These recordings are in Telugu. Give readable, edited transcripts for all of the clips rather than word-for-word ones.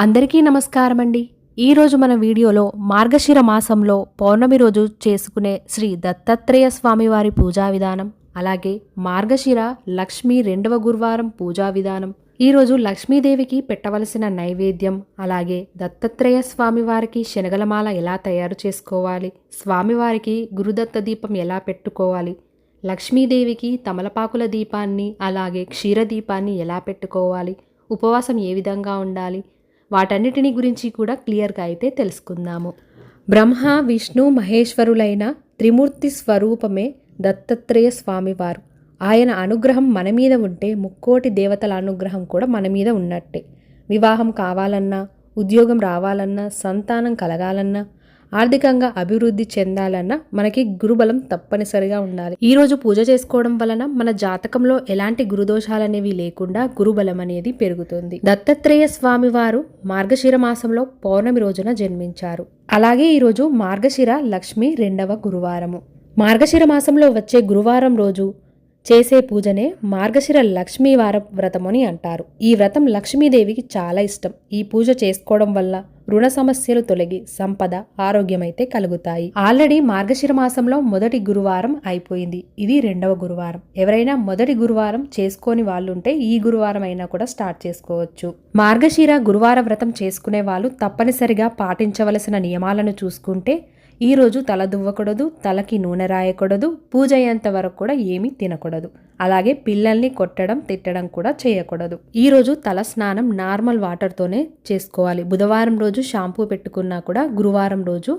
అందరికీ నమస్కారం అండి. ఈరోజు మన వీడియోలో మార్గశిర మాసంలో పౌర్ణమి రోజు చేసుకునే శ్రీ దత్తాత్రేయ స్వామివారి పూజా విధానం, అలాగే మార్గశిర లక్ష్మీ రెండవ గురువారం పూజా విధానం, ఈరోజు లక్ష్మీదేవికి పెట్టవలసిన నైవేద్యం, అలాగే దత్తాత్రేయ స్వామివారికి శనగలమాల ఎలా తయారు చేసుకోవాలి, స్వామివారికి గురుదత్త దీపం ఎలా పెట్టుకోవాలి, లక్ష్మీదేవికి తమలపాకుల దీపాన్ని అలాగే క్షీర దీపాన్ని ఎలా పెట్టుకోవాలి, ఉపవాసం ఏ విధంగా ఉండాలి, వాటన్నిటిని గురించి కూడా క్లియర్గా అయితే తెలుసుకుందాము. బ్రహ్మ విష్ణు మహేశ్వరులైన త్రిమూర్తి స్వరూపమే దత్తాత్రేయ స్వామివారు. ఆయన అనుగ్రహం మన మీద ఉంటే ముక్కోటి దేవతల అనుగ్రహం కూడా మన మీద ఉన్నట్టే. వివాహం కావాలన్నా, ఉద్యోగం రావాలన్నా, సంతానం కలగాలన్నా, ఆర్థికంగా అభివృద్ధి చెందాలన్నా మనకి గురుబలం తప్పనిసరిగా ఉండాలి. ఈరోజు పూజ చేసుకోవడం వలన మన జాతకంలో ఎలాంటి గురుదోషాలనేవి లేకుండా గురుబలం అనేది పెరుగుతుంది. దత్తాత్రేయ స్వామి వారు మార్గశిర మాసంలో పౌర్ణమి రోజున జన్మించారు. అలాగే ఈరోజు మార్గశిర లక్ష్మి రెండవ గురువారము. మార్గశిర మాసంలో వచ్చే గురువారం రోజు చేసే పూజనే మార్గశిర లక్ష్మీవార వ్రతం అని అంటారు. ఈ వ్రతం లక్ష్మీదేవికి చాలా ఇష్టం. ఈ పూజ చేసుకోవడం వల్ల రుణ సమస్యలు తొలగి సంపద, ఆరోగ్యమైతే కలుగుతాయి. ఆల్రెడీ మార్గశిర మాసంలో మొదటి గురువారం అయిపోయింది. ఇది రెండవ గురువారం. ఎవరైనా మొదటి గురువారం చేసుకోని వాళ్ళుంటే ఈ గురువారం అయినా కూడా స్టార్ట్ చేసుకోవచ్చు. మార్గశిర గురువార వ్రతం చేసుకునే వాళ్ళు తప్పనిసరిగా పాటించవలసిన నియమాలను చూసుకుంటే, ఈరోజు తల దువ్వకూడదు, తలకి నూనె రాయకూడదు, పూజ అయ్యేంత వరకు కూడా ఏమీ తినకూడదు. అలాగే పిల్లల్ని కొట్టడం, తిట్టడం కూడా చేయకూడదు. ఈరోజు తల స్నానం నార్మల్ వాటర్తోనే చేసుకోవాలి. బుధవారం రోజు షాంపూ పెట్టుకున్నా కూడా గురువారం రోజు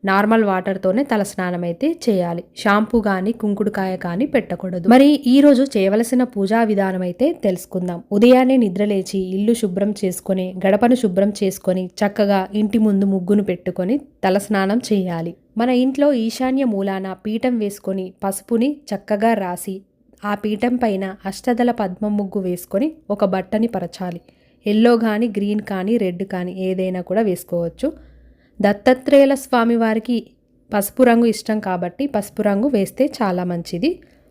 నార్మల్ వాటర్తోనే తల స్నానం అయితే చేయాలి. షాంపూ కానీ కుంకుడుకాయ కానీ పెట్టకూడదు. మరి ఈరోజు చేయవలసిన పూజా విధానం అయితే తెలుసుకుందాం. ఉదయాన్నే నిద్రలేచి ఇల్లు శుభ్రం చేసుకొని, గడపను శుభ్రం చేసుకొని, చక్కగా ఇంటి ముందు ముగ్గును పెట్టుకొని తల స్నానం చేయాలి. మన ఇంట్లో ఈశాన్య మూలాన పీఠం వేసుకొని పసుపుని చక్కగా రాసి ఆ పీఠం పైన అష్టదళ పద్మం ముగ్గు వేసుకొని ఒక బట్టని పరచాలి. ఎల్లో కానీ, గ్రీన్ కానీ, రెడ్ కానీ ఏదైనా కూడా వేసుకోవచ్చు. దత్తాత్రేయుల స్వామి వారికి పసుపు రంగు ఇష్టం కాబట్టి పసుపు రంగు వేస్తే చాలా మంచిది.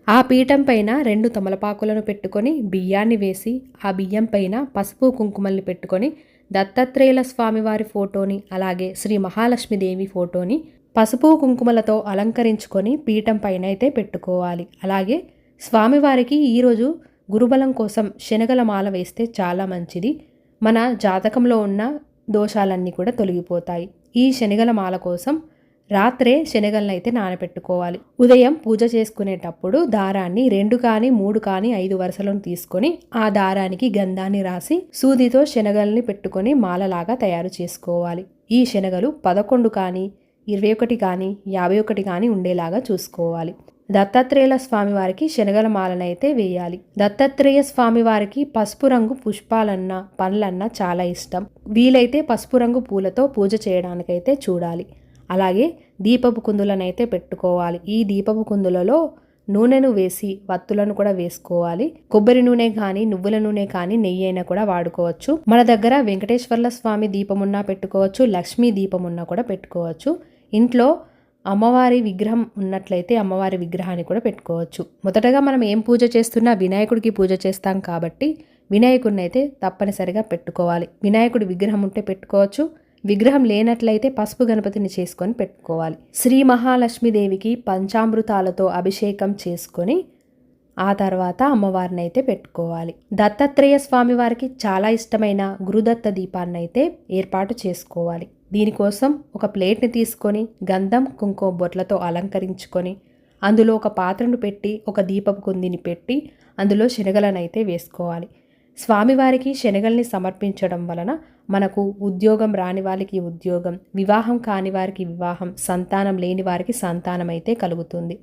ఆ పీఠం పైన 2 తమలపాకులను పెట్టుకొని బియ్యాన్ని వేసి ఆ బియ్యం పైన పసుపు కుంకుమల్ని పెట్టుకొని దత్తాత్రేయుల స్వామివారి ఫోటోని అలాగే శ్రీ మహాలక్ష్మీదేవి ఫోటోని పసుపు కుంకుమలతో అలంకరించుకొని పీఠం పైన అయితే పెట్టుకోవాలి. అలాగే స్వామివారికి ఈరోజు గురుబలం కోసం శనగల మాల వేస్తే చాలా మంచిది. మన జాతకంలో ఉన్న దోషాలన్నీ కూడా తొలగిపోతాయి. ఈ శనగల మాల కోసం రాత్రే శనగలను అయితే నానబెట్టుకోవాలి. ఉదయం పూజ చేసుకునేటప్పుడు దారాన్ని 2 కానీ 3 కానీ 5 వరుసలను తీసుకొని ఆ దారానికి గంధాన్ని రాసి సూదితో శనగల్ని పెట్టుకొని మాలలాగా తయారు చేసుకోవాలి. ఈ శనగలు 11 కానీ 21 కానీ 51 కానీ ఉండేలాగా చూసుకోవాలి. దత్తాత్రేయుల స్వామివారికి శనగల మాలనైతే వేయాలి. దత్తాత్రేయ స్వామివారికి పసుపు రంగు పుష్పాలన్నా పండ్లన్నా చాలా ఇష్టం. వీలైతే పసుపు రంగు పూలతో పూజ చేయడానికైతే చూడాలి. అలాగే దీపపు కుందులనైతే పెట్టుకోవాలి. ఈ దీపపు కుందులలో నూనెను వేసి వత్తులను కూడా వేసుకోవాలి. కొబ్బరి నూనె కానీ, నువ్వుల నూనె కానీ, నెయ్యి అయినా కూడా వాడుకోవచ్చు. మన దగ్గర వెంకటేశ్వర్ల స్వామి దీపమున్నా పెట్టుకోవచ్చు, లక్ష్మీ దీపమున్నా కూడా పెట్టుకోవచ్చు. ఇంట్లో అమ్మవారి విగ్రహం ఉన్నట్లయితే అమ్మవారి విగ్రహాన్ని కూడా పెట్టుకోవచ్చు. మొదటగా మనం ఏం పూజ చేస్తున్నా వినాయకుడికి పూజ చేస్తాం కాబట్టి వినాయకుడిని అయితే తప్పనిసరిగా పెట్టుకోవాలి. వినాయకుడి విగ్రహం ఉంటే పెట్టుకోవచ్చు. విగ్రహం లేనట్లయితే పసుపు గణపతిని చేసుకొని పెట్టుకోవాలి. శ్రీ మహాలక్ష్మీదేవికి పంచామృతాలతో అభిషేకం చేసుకొని ఆ తర్వాత అమ్మవారిని అయితే పెట్టుకోవాలి. దత్తాత్రేయ స్వామి వారికి చాలా ఇష్టమైన గురుదత్త దీపాన్ని అయితే ఏర్పాటు చేసుకోవాలి. దీనికోసం ఒక ప్లేట్ని తీసుకొని గంధం కుంకుమ బొట్లతో అలంకరించుకొని అందులో ఒక పాత్రను పెట్టి ఒక దీపపు కుందిని పెట్టి అందులో శనగలను అయితే వేసుకోవాలి. స్వామివారికి శనగల్ని సమర్పించడం వలన మనకు ఉద్యోగం రాని వారికి ఉద్యోగం, వివాహం కాని వారికి వివాహం, సంతానం లేని వారికి సంతానం అయితే కలుగుతుంది.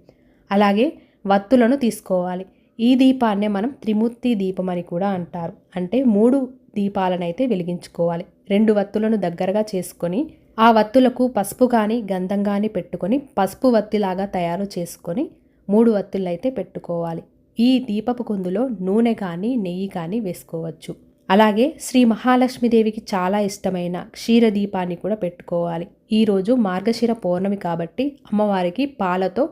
అలాగే వత్తులను తీసుకోవాలి. ఈ దీపాన్నే మనం త్రిమూర్తి దీపం అని కూడా అంటారు. అంటే 3 దీపాలనైతే వెలిగించుకోవాలి. 2 వత్తులను దగ్గరగా చేసుకొని ఆ వత్తులకు పసుపు కానీ గంధం కానీ పెట్టుకొని పసుపు వత్తిలాగా తయారు చేసుకొని 3 వత్తులైతే పెట్టుకోవాలి. ఈ దీపపు కుందులో నూనె కానీ నెయ్యి కానీ వేసుకోవచ్చు. అలాగే శ్రీ మహాలక్ష్మీదేవికి చాలా ఇష్టమైన క్షీర దీపాన్ని కూడా పెట్టుకోవాలి. ఈరోజు మార్గశిర పౌర్ణమి కాబట్టి అమ్మవారికి పాలతో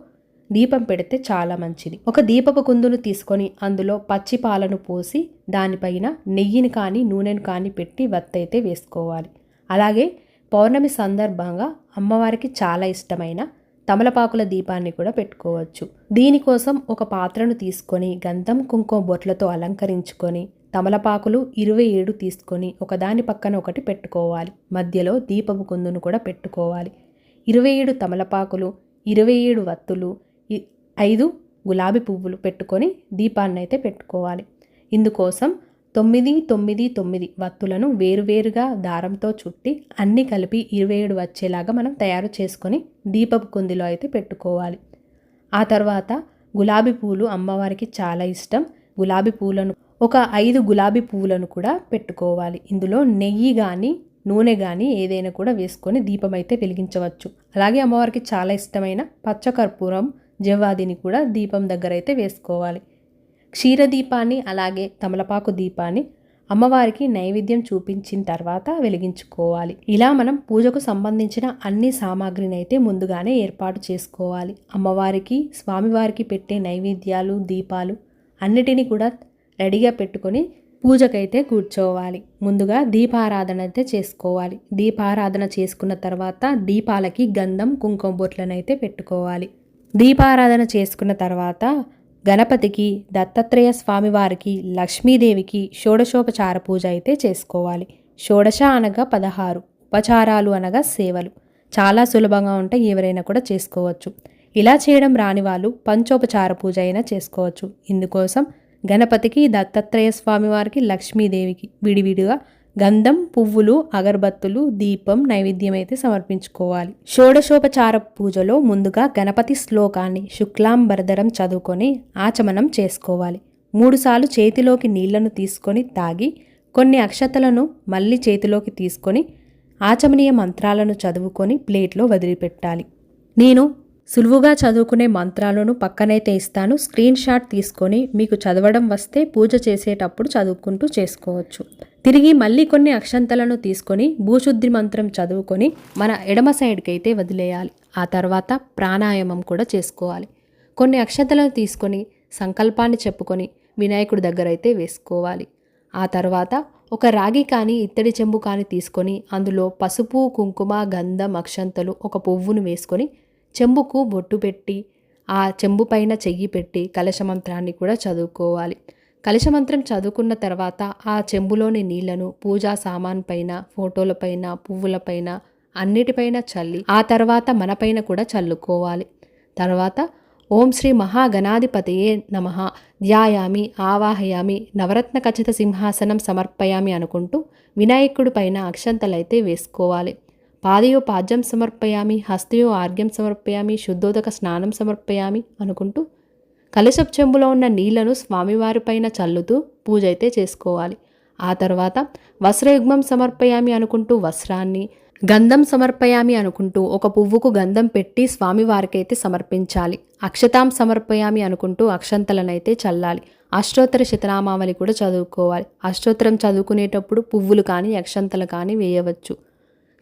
దీపం పెడితే చాలా మంచిది. ఒక దీపపు కుందును తీసుకొని అందులో పచ్చి పాలను పోసి దానిపైన నెయ్యిని కానీ నూనెను కానీ పెట్టి వత్తైతే వేసుకోవాలి. అలాగే పౌర్ణమి సందర్భంగా అమ్మవారికి చాలా ఇష్టమైన తమలపాకుల దీపాన్ని కూడా పెట్టుకోవచ్చు. దీనికోసం ఒక పాత్రను తీసుకొని గంధం కుంకుమ బొట్లతో అలంకరించుకొని తమలపాకులు 27 తీసుకొని ఒకదాని పక్కన ఒకటి పెట్టుకోవాలి. మధ్యలో దీపపు కుందును కూడా పెట్టుకోవాలి. 27 తమలపాకులు, 27 వత్తులు, 5 గులాబీ పువ్వులు పెట్టుకొని దీపాన్ని అయితే పెట్టుకోవాలి. ఇందుకోసం 9, 9, 9 వత్తులను వేరువేరుగా దారంతో చుట్టి అన్నీ కలిపి 27 వచ్చేలాగా మనం తయారు చేసుకొని దీపపు కుందిలో అయితే పెట్టుకోవాలి. ఆ తర్వాత గులాబీ పువ్వులు అమ్మవారికి చాలా ఇష్టం. గులాబీ పువ్వులను ఒక 5 గులాబీ పువ్వులను కూడా పెట్టుకోవాలి. ఇందులో నెయ్యి కానీ నూనె కానీ ఏదైనా కూడా వేసుకొని దీపం అయితే వెలిగించవచ్చు. అలాగే అమ్మవారికి చాలా ఇష్టమైన పచ్చకర్పూరం జవ్వాదిని కూడా దీపం దగ్గర అయితే వేసుకోవాలి. క్షీరదీపాన్ని అలాగే తమలపాకు దీపాన్ని అమ్మవారికి నైవేద్యం చూపించిన తర్వాత వెలిగించుకోవాలి. ఇలా మనం పూజకు సంబంధించిన అన్ని సామాగ్రిని అయితే ముందుగానే ఏర్పాటు చేసుకోవాలి. అమ్మవారికి స్వామివారికి పెట్టే నైవేద్యాలు దీపాలు అన్నిటినీ కూడా రెడీగా పెట్టుకొని పూజకైతే కూర్చోవాలి. ముందుగా దీపారాధన అయితే చేసుకోవాలి. దీపారాధన చేసుకున్న తర్వాత దీపాలకి గంధం కుంకుమ బొట్లను అయితే పెట్టుకోవాలి. దీపారాధన చేసుకున్న తర్వాత గణపతికి, దత్తాత్రేయ స్వామివారికి, లక్ష్మీదేవికి షోడశోపచార పూజ అయితే చేసుకోవాలి. షోడశ అనగా 16, ఉపచారాలు అనగా సేవలు. చాలా సులభంగా ఉంటాయి, ఎవరైనా కూడా చేసుకోవచ్చు. ఇలా చేయడం రాని వాళ్ళు పంచోపచార పూజ అయినా చేసుకోవచ్చు. ఇందుకోసం గణపతికి, దత్తాత్రేయ స్వామివారికి, లక్ష్మీదేవికి విడివిడిగా గంధం, పువ్వులు, అగరబత్తులు, దీపం, నైవేద్యం అయితే సమర్పించుకోవాలి. షోడశోపచార పూజలో ముందుగా గణపతి శ్లోకాన్ని శుక్లాంబరధరం చదువుకొని ఆచమనం చేసుకోవాలి. 3 సార్లు చేతిలోకి నీళ్లను తీసుకొని తాగి కొన్ని అక్షతలను మళ్ళీ చేతిలోకి తీసుకొని ఆచమనీయ మంత్రాలను చదువుకొని ప్లేట్లో వదిలిపెట్టాలి. నేను సులువుగా చదువుకునే మంత్రాలను పక్కనైతే ఇస్తాను. స్క్రీన్ షాట్ తీసుకొని మీకు చదవడం వస్తే పూజ చేసేటప్పుడు చదువుకుంటూ చేసుకోవచ్చు. తిరిగి మళ్ళీ కొన్ని అక్షంతలను తీసుకొని భూశుద్ధి మంత్రం చదువుకొని మన ఎడమ సైడ్కి అయితే వదిలేయాలి. ఆ తర్వాత ప్రాణాయామం కూడా చేసుకోవాలి. కొన్ని అక్షంతలను తీసుకొని సంకల్పాన్ని చెప్పుకొని వినాయకుడి దగ్గర అయితే వేసుకోవాలి. ఆ తర్వాత ఒక రాగి కానీ ఇత్తడి చెంబు కానీ తీసుకొని అందులో పసుపు, కుంకుమ, గంధం, అక్షంతలు, ఒక పువ్వును వేసుకొని చెంబుకు బొట్టు పెట్టి ఆ చెంబు పైన చెయ్యి పెట్టి కలశమంత్రాన్ని కూడా చదువుకోవాలి. కలశమంత్రం చదువుకున్న తర్వాత ఆ చెంబులోని నీళ్లను పూజా సామాన్ పైన, ఫోటోలపైన, పువ్వులపైన అన్నిటిపైన చల్లి ఆ తర్వాత మనపైన కూడా చల్లుకోవాలి. తర్వాత ఓం శ్రీ మహాగణాధిపతయే నమః ధ్యాయామి ఆవాహయామి నవరత్న ఖచ్చిత సింహాసనం సమర్పయామి అనుకుంటూ వినాయకుడి పైన అక్షంతలైతే వేసుకోవాలి. పాదయో పాద్యం సమర్పయామి, హస్తయో ఆర్ఘ్యం సమర్పయామి, శుద్ధోదక స్నానం సమర్పయామి అనుకుంటూ కలశపు చెంబులో ఉన్న నీళ్లను స్వామివారి పైన చల్లుతూ పూజ అయితే చేసుకోవాలి. ఆ తర్వాత వస్త్రయుగ్మం సమర్పయామి అనుకుంటూ వస్త్రాన్ని, గంధం సమర్పయామి అనుకుంటూ ఒక పువ్వుకు గంధం పెట్టి స్వామివారికైతే సమర్పించాలి. అక్షతాం సమర్పయామి అనుకుంటూ అక్షంతలనైతే చల్లాలి. అష్టోత్తర శతనామావళి కూడా చదువుకోవాలి. అష్టోత్తరం చదువుకునేటప్పుడు పువ్వులు కానీ అక్షంతలు కానీ వేయవచ్చు.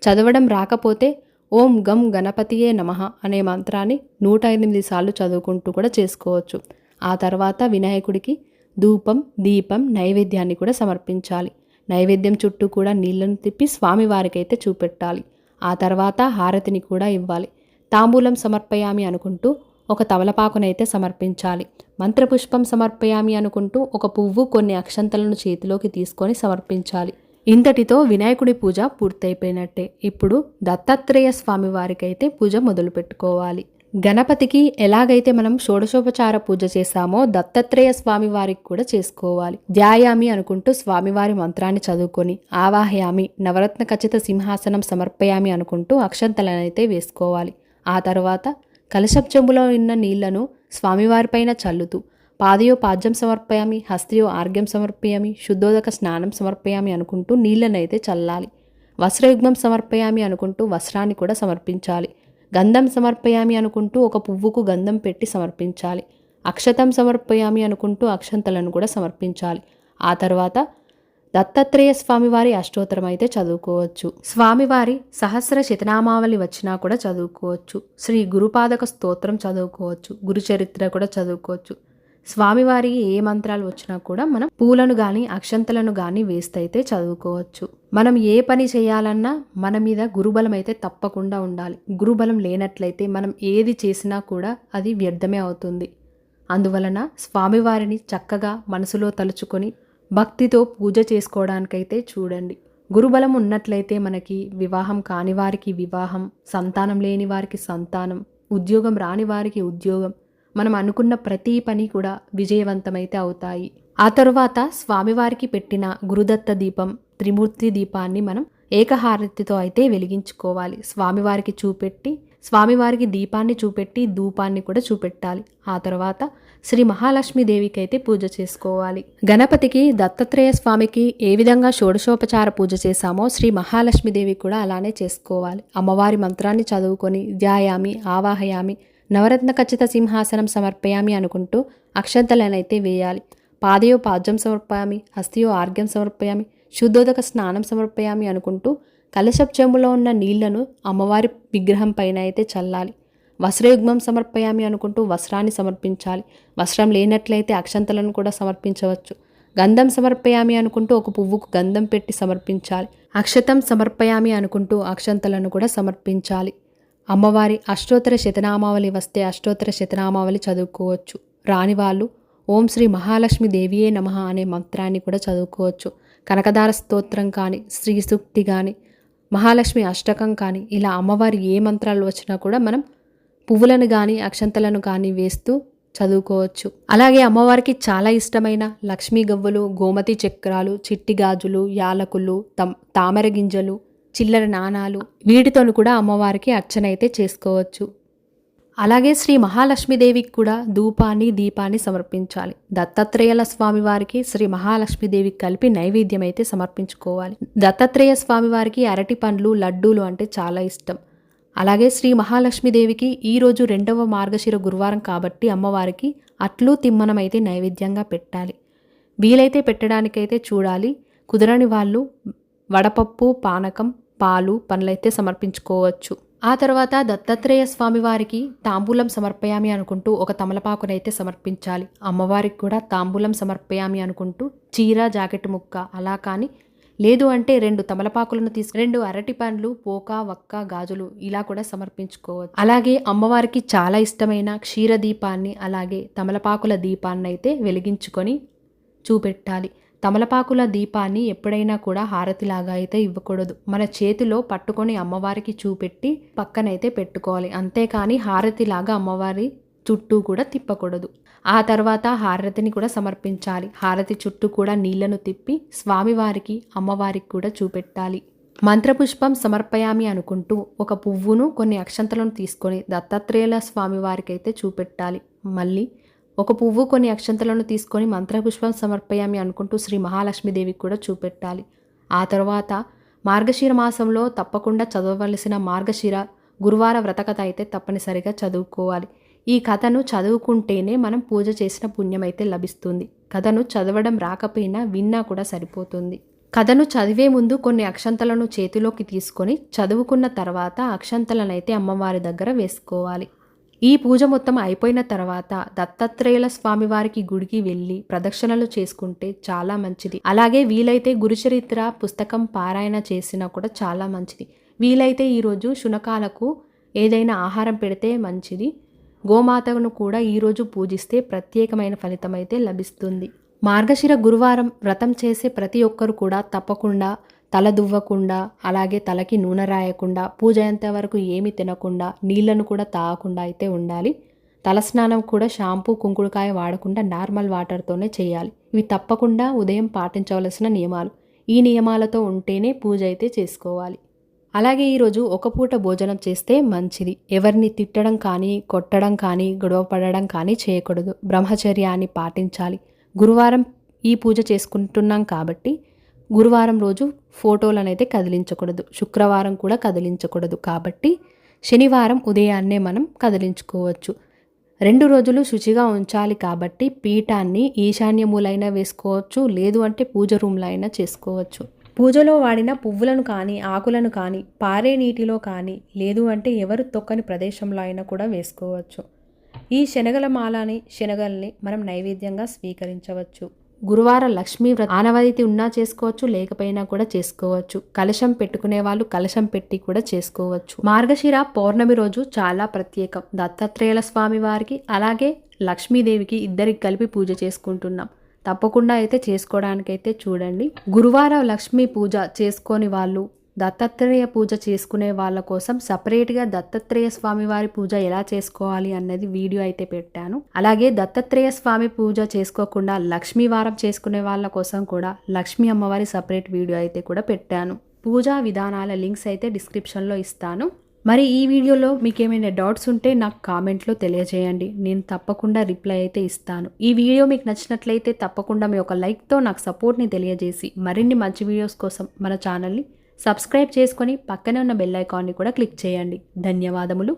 చదవడం రాకపోతే ఓం గం గణపతియే నమః అనే మంత్రాన్ని 108 సార్లు చదువుకుంటూ కూడా చేసుకోవచ్చు. ఆ తర్వాత వినాయకుడికి ధూపం, దీపం, నైవేద్యాన్ని కూడా సమర్పించాలి. నైవేద్యం చుట్టూ కూడా నీళ్లను తిప్పి స్వామివారికి అయితే చూపెట్టాలి. ఆ తర్వాత హారతిని కూడా ఇవ్వాలి. తాంబూలం సమర్పయామి అనుకుంటూ ఒక తమలపాకునైతే సమర్పించాలి. మంత్రపుష్పం సమర్పయామి అనుకుంటూ ఒక పువ్వు, కొన్ని అక్షంతలను చేతిలోకి తీసుకొని సమర్పించాలి. ఇంతటితో వినాయకుడి పూజ పూర్తయిపోయినట్టే. ఇప్పుడు దత్తాత్రేయ స్వామి వారికైతే పూజ మొదలు పెట్టుకోవాలి. గణపతికి ఎలాగైతే మనం షోడశోపచార పూజ చేశామో దత్తాత్రేయ స్వామి వారికి కూడా చేసుకోవాలి. ధ్యాయామి అనుకుంటూ స్వామివారి మంత్రాన్ని చదువుకొని ఆవాహయామి నవరత్న ఖచ్చిత సింహాసనం సమర్పయామి అనుకుంటూ అక్షంతలనైతే వేసుకోవాలి. ఆ తర్వాత కలశపు చెంబులో ఉన్న నీళ్లను స్వామివారిపైన చల్లుతూ పాదయో పాద్యం సమర్పయామి, హస్తయో ఆర్ఘ్యం సమర్పయామి, శుద్ధోదక స్నానం సమర్పయామి అనుకుంటూ నీళ్లనైతే చల్లాలి. వస్త్రయుగ్మం సమర్పయామి అనుకుంటూ వస్త్రాన్ని కూడా సమర్పించాలి. గంధం సమర్పయామి అనుకుంటూ ఒక పువ్వుకు గంధం పెట్టి సమర్పించాలి. అక్షతం సమర్పయామి అనుకుంటూ అక్షంతలను కూడా సమర్పించాలి. ఆ తర్వాత దత్తాత్రేయ స్వామివారి అష్టోత్తరం అయితే చదువుకోవచ్చు. స్వామివారి సహస్ర శతనామావళి వచ్చినా కూడా చదువుకోవచ్చు. శ్రీ గురుపాదక స్తోత్రం చదువుకోవచ్చు. గురు చరిత్ర కూడా చదువుకోవచ్చు. స్వామివారి ఏ మంత్రాలు వచ్చినా కూడా మనం పూలను గాని అక్షంతలను గాని వేస్తైతే చదువుకోవచ్చు. మనం ఏ పని చేయాలన్నా మన మీద గురుబలం అయితే తప్పకుండా ఉండాలి. గురుబలం లేనట్లయితే మనం ఏది చేసినా కూడా అది వ్యర్థమే అవుతుంది. అందువలన స్వామివారిని చక్కగా మనసులో తలుచుకొని భక్తితో పూజ చేసుకోవడానికైతే చూడండి. గురుబలం ఉన్నట్లయితే మనకి వివాహం కాని వారికి వివాహం, సంతానం లేని వారికి సంతానం, ఉద్యోగం రాని వారికి ఉద్యోగం, మనం అనుకున్న ప్రతి పని కూడా విజయవంతమైతే అవుతాయి. ఆ తరువాత స్వామివారికి పెట్టిన గురుదత్త దీపం, త్రిమూర్తి దీపాన్ని మనం ఏకహారతితో అయితే వెలిగించుకోవాలి. స్వామివారికి దీపాన్ని చూపెట్టి ధూపాన్ని కూడా చూపెట్టాలి. ఆ తర్వాత శ్రీ మహాలక్ష్మీదేవికి అయితే పూజ చేసుకోవాలి. గణపతికి, దత్తాత్రేయ స్వామికి ఏ విధంగా షోడశోపచార పూజ చేశామో శ్రీ మహాలక్ష్మీదేవి కూడా అలానే చేసుకోవాలి. అమ్మవారి మంత్రాన్ని చదువుకొని ధ్యాయామి, ఆవాహయామి, నవరత్న ఖచ్చిత సింహాసనం సమర్పయామి అనుకుంటూ అక్షంతలనైతే వేయాలి. పాదయో పాద్యం సమర్పయామి, హస్తియో ఆర్ఘ్యం సమర్పయామి, శుద్ధోదక స్నానం సమర్పయామి అనుకుంటూ కలశపు చెంబులో ఉన్న నీళ్లను అమ్మవారి విగ్రహం పైన అయితే చల్లాలి. వస్త్రయుగ్మం సమర్పయామి అనుకుంటూ వస్త్రాన్ని సమర్పించాలి. వస్త్రం లేనట్లయితే అక్షంతలను కూడా సమర్పించవచ్చు. గంధం సమర్పయామి అనుకుంటూ ఒక పువ్వుకు గంధం పెట్టి సమర్పించాలి. అక్షతం సమర్పయామి అనుకుంటూ అక్షంతలను కూడా సమర్పించాలి. అమ్మవారి అష్టోత్తర శతనామావళి వస్తే అష్టోత్తర శతనామావళి చదువుకోవచ్చు. రాని వాళ్ళు ఓం శ్రీ మహాలక్ష్మి దేవియే నమః అనే మంత్రాన్ని కూడా చదువుకోవచ్చు. కనకదార స్తోత్రం కానీ, శ్రీ సూక్తి కానీ, మహాలక్ష్మి అష్టకం కానీ, ఇలా అమ్మవారి ఏ మంత్రాలు వచ్చినా కూడా మనం పువ్వులను కానీ అక్షంతలను కానీ వేస్తూ చదువుకోవచ్చు. అలాగే అమ్మవారికి చాలా ఇష్టమైన లక్ష్మీ గవ్వలు, గోమతి చక్రాలు, చిట్టి గాజులు, యాలకులు, తామర గింజలు, చిల్లర నాణాలు, వీటితోను కూడా అమ్మవారికి అర్చన అయితే చేసుకోవచ్చు. అలాగే శ్రీ మహాలక్ష్మీదేవికి కూడా ధూపాన్ని, దీపాన్ని సమర్పించాలి. దత్తాత్రేయుల స్వామివారికి, శ్రీ మహాలక్ష్మీదేవికి కలిపి నైవేద్యం అయితే సమర్పించుకోవాలి. దత్తాత్రేయ స్వామివారికి అరటి పండ్లు, లడ్డూలు అంటే చాలా ఇష్టం. అలాగే శ్రీ మహాలక్ష్మీదేవికి ఈరోజు 2వ మార్గశిర గురువారం కాబట్టి అమ్మవారికి అట్లు, తిమ్మనం అయితే నైవేద్యంగా పెట్టాలి. వీలైతే పెట్టడానికైతే చూడాలి. కుదరని వాళ్ళు వడపప్పు, పానకం, పాలు, పండ్లైతే సమర్పించుకోవచ్చు. ఆ తర్వాత దత్తాత్రేయ స్వామివారికి తాంబూలం సమర్పయామి అనుకుంటూ ఒక తమలపాకునైతే సమర్పించాలి. అమ్మవారికి కూడా తాంబూలం సమర్పయామి అనుకుంటూ చీర, జాకెట్ ముక్క అలా కానీ, లేదు అంటే 2 తమలపాకులను 2 అరటి పండ్లు, పోక, వక్క, గాజులు ఇలా కూడా సమర్పించుకోవచ్చు. అలాగే అమ్మవారికి చాలా ఇష్టమైన క్షీర దీపాన్ని, అలాగే తమలపాకుల దీపాన్ని అయితే వెలిగించుకొని చూపెట్టాలి. తమలపాకుల దీపాన్ని ఎప్పుడైనా కూడా హారతిలాగా అయితే ఇవ్వకూడదు. మన చేతిలో పట్టుకొని అమ్మవారికి చూపెట్టి పక్కనైతే పెట్టుకోవాలి. అంతేకాని హారతిలాగా అమ్మవారి చుట్టూ కూడా తిప్పకూడదు. ఆ తర్వాత హారతిని కూడా సమర్పించాలి. హారతి చుట్టూ కూడా నీళ్లను తిప్పి స్వామివారికి, అమ్మవారికి కూడా చూపెట్టాలి. మంత్రపుష్పం సమర్పయామి అనుకుంటూ ఒక పువ్వును, కొన్ని అక్షంతలను తీసుకొని దత్తాత్రేయుల స్వామివారికి అయితే చూపెట్టాలి. మళ్ళీ ఒక పువ్వు, కొన్ని అక్షంతలను తీసుకొని మంత్రపుష్పం సమర్పయామి అనుకుంటూ శ్రీ మహాలక్ష్మీదేవికి కూడా చూపెట్టాలి. ఆ తర్వాత మార్గశిర మాసంలో తప్పకుండా చదవవలసిన మార్గశిర గురువార వ్రతకథ అయితే తప్పనిసరిగా చదువుకోవాలి. ఈ కథను చదువుకుంటేనే మనం పూజ చేసిన పుణ్యం అయితే లభిస్తుంది. కథను చదవడం రాకపోయినా విన్నా కూడా సరిపోతుంది. కథను చదివే ముందు కొన్ని అక్షంతలను చేతిలోకి తీసుకొని చదువుకున్న తర్వాత అక్షంతలనైతే అమ్మవారి దగ్గర వేసుకోవాలి. ఈ పూజ మొత్తం అయిపోయిన తర్వాత దత్తాత్రేయుల స్వామివారికి గుడికి వెళ్ళి ప్రదక్షిణలు చేసుకుంటే చాలా మంచిది. అలాగే వీలైతే గురుచరిత్ర పుస్తకం పారాయణ చేసినా కూడా చాలా మంచిది. వీలైతే ఈరోజు శునకాలకు ఏదైనా ఆహారం పెడితే మంచిది. గోమాతను కూడా ఈరోజు పూజిస్తే ప్రత్యేకమైన ఫలితం అయితే లభిస్తుంది. మార్గశిర గురువారం వ్రతం చేసే ప్రతి ఒక్కరు కూడా తప్పకుండా తల దువ్వకుండా, అలాగే తలకి నూనె రాయకుండా, పూజ అయ్యేంత వరకు ఏమీ తినకుండా, నీళ్లను కూడా తాగకుండా అయితే ఉండాలి. తలస్నానం కూడా షాంపూ, కుంకుడుకాయ వాడకుండా నార్మల్ వాటర్తోనే చేయాలి. ఇవి తప్పకుండా ఉదయం పాటించవలసిన నియమాలు. ఈ నియమాలతో ఉంటేనే పూజ అయితే చేసుకోవాలి. అలాగే ఈరోజు ఒక పూట భోజనం చేస్తే మంచిది. ఎవరిని తిట్టడం కానీ, కొట్టడం కానీ, గొడవ పడడం కానీ చేయకూడదు. బ్రహ్మచర్యాన్ని పాటించాలి. గురువారం ఈ పూజ చేసుకుంటున్నాం కాబట్టి గురువారం రోజు ఫోటోలను అయితే కదిలించకూడదు. శుక్రవారం కూడా కదిలించకూడదు. కాబట్టి శనివారం ఉదయాన్నే మనం కదిలించుకోవచ్చు. 2 రోజులు శుచిగా ఉంచాలి కాబట్టి పీఠాన్ని ఈశాన్య మూలైనా వేసుకోవచ్చు, లేదు అంటే పూజ రూమ్లో అయినా చేసుకోవచ్చు. పూజలో వాడిన పువ్వులను కానీ ఆకులను కానీ పారే నీటిలో కానీ లేదు అంటే ఎవరు తొక్కని ప్రదేశంలో అయినా కూడా వేసుకోవచ్చు. ఈ శనగల మాలని శనగల్ని మనం నైవేద్యంగా స్వీకరించవచ్చు. గురువార లక్ష్మీ వ్రత ఆనవాయితీ ఉన్నా చేసుకోవచ్చు, లేకపోయినా కూడా చేసుకోవచ్చు. కలశం పెట్టుకునే వాళ్ళు కలశం పెట్టి కూడా చేసుకోవచ్చు. మార్గశిర పౌర్ణమి రోజు చాలా ప్రత్యేకం. దత్తాత్రేయుల స్వామి వారికి అలాగే లక్ష్మీదేవికి ఇద్దరికి కలిపి పూజ చేసుకుంటున్నాం. తప్పకుండా అయితే చేసుకోవడానికైతే చూడండి. గురువార లక్ష్మీ పూజ చేసుకొని వాళ్ళు దత్తాత్రేయ పూజ చేసుకునే వాళ్ళ కోసం సపరేట్గా దత్తాత్రేయ స్వామి వారి పూజ ఎలా చేసుకోవాలి అన్నది వీడియో అయితే పెట్టాను. అలాగే దత్తాత్రేయ స్వామి పూజ చేసుకోకుండా లక్ష్మీ వారం చేసుకునే వాళ్ళ కోసం కూడా లక్ష్మీ అమ్మవారి సపరేట్ వీడియో అయితే కూడా పెట్టాను. పూజా విధానాల లింక్స్ అయితే డిస్క్రిప్షన్లో ఇస్తాను. మరి ఈ వీడియోలో మీకు ఏమైనా డౌట్స్ ఉంటే నాకు కామెంట్లో తెలియజేయండి. నేను తప్పకుండా రిప్లై అయితే ఇస్తాను. ఈ వీడియో మీకు నచ్చినట్లయితే తప్పకుండా మీ ఒక లైక్తో నాకు సపోర్ట్ని తెలియజేసి మరిన్ని మంచి వీడియోస్ కోసం మన ఛానల్ని సబ్స్క్రైబ్ చేసుకొని పక్కనే ఉన్న బెల్ ఐకాన్ని కూడా క్లిక్ చేయండి. ధన్యవాదములు.